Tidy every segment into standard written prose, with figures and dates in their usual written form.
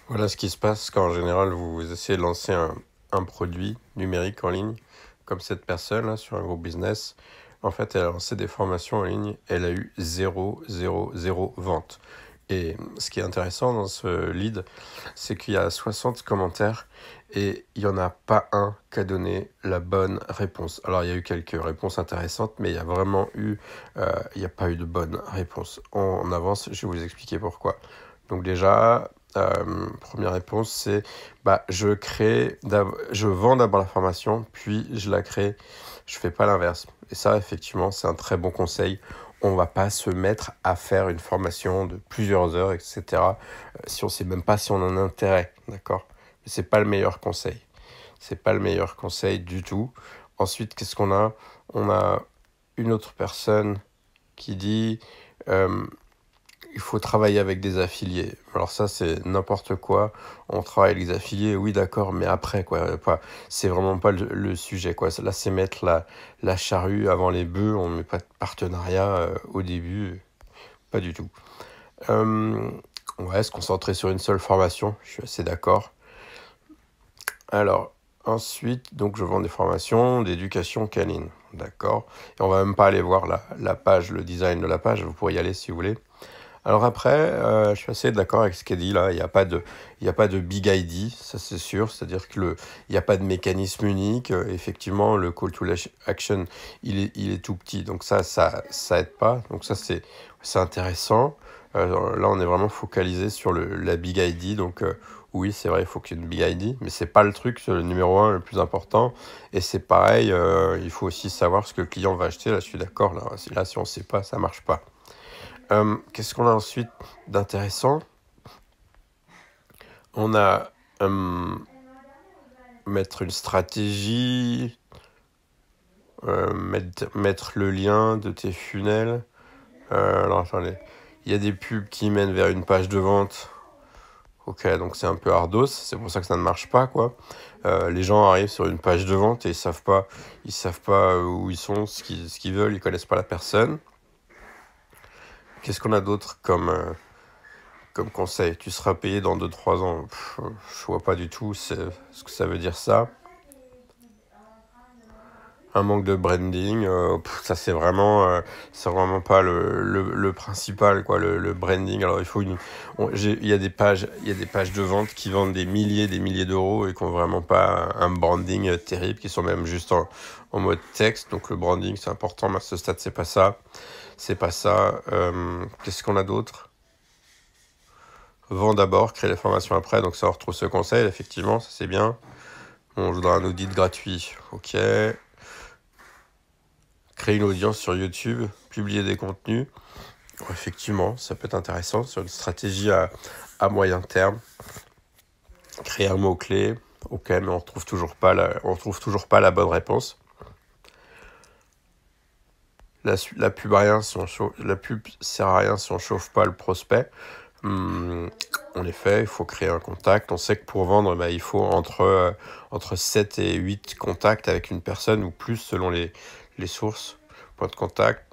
Voilà ce qui se passe quand en général vous essayez de lancer un produit numérique en ligne, comme cette personne là sur un gros business. En fait, elle a lancé des formations en ligne, elle a eu 0 vente. Et ce qui est intéressant dans ce lead, c'est qu'il y a 60 commentaires et il n'y en a pas un qui a donné la bonne réponse. Alors il y a eu quelques réponses intéressantes, mais il n'y a pas eu de bonne réponse. On avance, je vais vous expliquer pourquoi. Donc déjà, première réponse, c'est je vends d'abord la formation, puis je la crée. Je fais pas l'inverse. Et ça, effectivement, c'est un très bon conseil. On va pas se mettre à faire une formation de plusieurs heures, etc. Si on sait même pas si on en a intérêt, d'accord? Mais c'est pas le meilleur conseil. C'est pas le meilleur conseil du tout. Ensuite, qu'est-ce qu'on a? On a une autre personne qui dit euh, il faut travailler avec des affiliés. Alors ça, c'est n'importe quoi. On travaille avec des affiliés, oui, d'accord, mais après, quoi. C'est vraiment pas le sujet, quoi. Là, c'est mettre la charrue avant les bœufs. On met pas de partenariat au début. Pas du tout. Euh, ouais, se concentrer sur une seule formation. Je suis assez d'accord. Alors, ensuite, donc, je vends des formations d'éducation canine. D'accord. Et on va même pas aller voir la page, le design de la page. Vous pourrez y aller si vous voulez. Alors après, je suis assez d'accord avec ce qu'elle dit là. Il y a pas de big ID, ça c'est sûr. C'est-à-dire il n'y a pas de mécanisme unique. Effectivement, le call to action, il est tout petit. Donc ça aide pas. Donc ça c'est intéressant. Là, on est vraiment focalisé sur la big ID. Donc oui, c'est vrai, il faut qu'il y ait une big ID, mais c'est pas le truc le numéro un le plus important. Et c'est pareil, il faut aussi savoir ce que le client va acheter. Là, je suis d'accord. Là, si on sait pas, ça marche pas. Qu'est-ce qu'on a ensuite d'intéressant? On a mettre une stratégie, mettre le lien de tes funnels. Alors attendez, il y a des pubs qui mènent vers une page de vente. Ok, donc c'est un peu ardos, c'est pour ça que ça ne marche pas, quoi. Les gens arrivent sur une page de vente et ils savent pas où ils sont, ce qu'ils veulent, ils connaissent pas la personne. Qu'est-ce qu'on a d'autre comme conseil? Tu seras payé dans 2 3 ans. Je vois pas du tout ce que ça veut dire ça. Un manque de branding, ça c'est vraiment pas le principal, quoi, le branding. Alors il y a des pages de vente qui vendent des milliers d'euros et qui ont vraiment pas un branding terrible, qui sont même juste en mode texte. Donc le branding c'est important, mais à ce stade c'est pas ça. Qu'est-ce qu'on a d'autre? Vends d'abord, crée les formations après. Donc ça on retrouve ce conseil, effectivement, ça c'est bien. On voudra un audit gratuit, ok. Créer une audience sur YouTube, publier des contenus. Effectivement, ça peut être intéressant sur une stratégie à moyen terme. Créer un mot-clé, ok, mais on retrouve toujours pas la bonne réponse. La pub, la pub sert à rien si on chauffe pas le prospect. En effet, il faut créer un contact. On sait que pour vendre, il faut entre 7 et 8 contacts avec une personne ou plus selon les sources. Point de contact.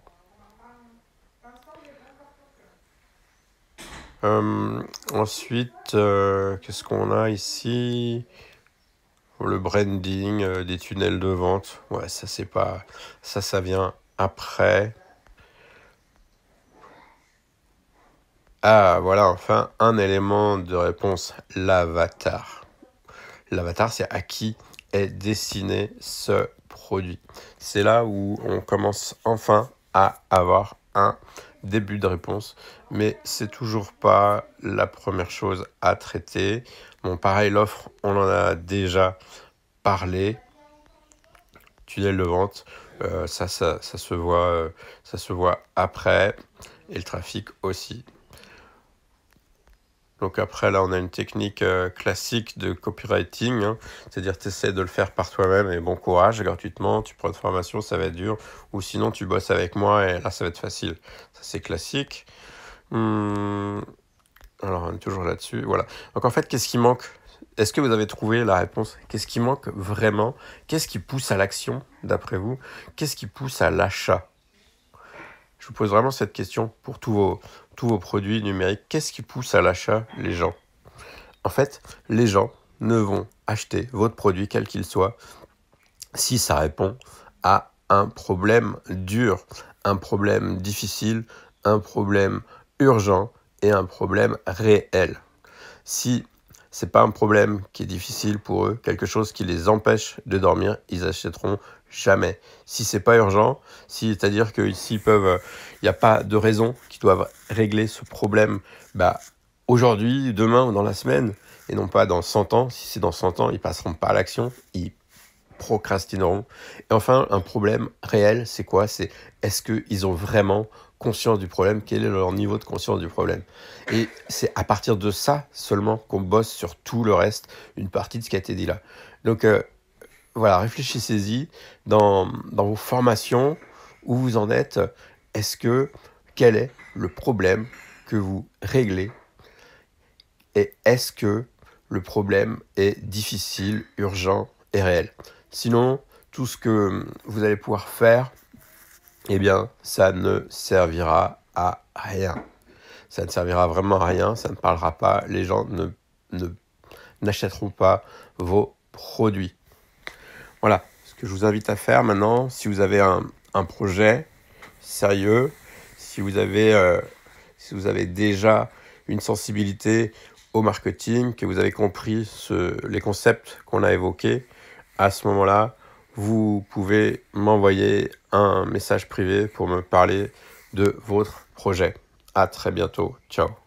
Ensuite, qu'est-ce qu'on a ici? Le branding, des tunnels de vente. Ouais, ça c'est pas. Ça vient après. Ah, voilà, enfin, un élément de réponse, l'avatar. L'avatar, c'est à qui est destiné ce produit. C'est là où on commence enfin à avoir un début de réponse, mais c'est toujours pas la première chose à traiter. Bon, pareil, l'offre, on en a déjà parlé. Tunnel de vente, ça se voit après, et le trafic aussi. Donc après, là, on a une technique classique de copywriting, hein. C'est-à-dire tu essaies de le faire par toi-même et bon courage, gratuitement, tu prends une formation, ça va être dur, ou sinon tu bosses avec moi et là, ça va être facile. Ça, c'est classique. Alors, on est toujours là-dessus, voilà. Donc en fait, qu'est-ce qui manque? Est-ce que vous avez trouvé la réponse? Qu'est-ce qui manque vraiment? Qu'est-ce qui pousse à l'action, d'après vous? Qu'est-ce qui pousse à l'achat? Je vous pose vraiment cette question pour tous vos produits numériques. Qu'est-ce qui pousse à l'achat, les gens? En fait, les gens ne vont acheter votre produit, quel qu'il soit, si ça répond à un problème dur, un problème difficile, un problème urgent et un problème réel. Si c'est pas un problème qui est difficile pour eux, quelque chose qui les empêche de dormir, ils achèteront jamais. Si c'est pas urgent, c'est-à-dire que s'ils peuvent, il n'y a pas de raison qu'ils doivent régler ce problème, aujourd'hui, demain ou dans la semaine, et non pas dans 100 ans. Si c'est dans 100 ans, ils passeront pas à l'action, ils procrastineront. Et enfin, un problème réel, c'est quoi? C'est est-ce qu'ils ont vraiment conscience du problème? Quel est leur niveau de conscience du problème? Et c'est à partir de ça seulement qu'on bosse sur tout le reste, une partie de ce qui a été dit là. Donc voilà, réfléchissez-y dans vos formations, où vous en êtes. Quel est le problème que vous réglez? Et est-ce que le problème est difficile, urgent et réel? Sinon, tout ce que vous allez pouvoir faire, eh bien, ça ne servira à rien. Ça ne servira vraiment à rien, ça ne parlera pas, les gens n'achèteront pas vos produits. Voilà, ce que je vous invite à faire maintenant, si vous avez un projet sérieux, si vous avez déjà une sensibilité au marketing, que vous avez compris les concepts qu'on a évoqués, à ce moment-là, vous pouvez m'envoyer un message privé pour me parler de votre projet. À très bientôt. Ciao.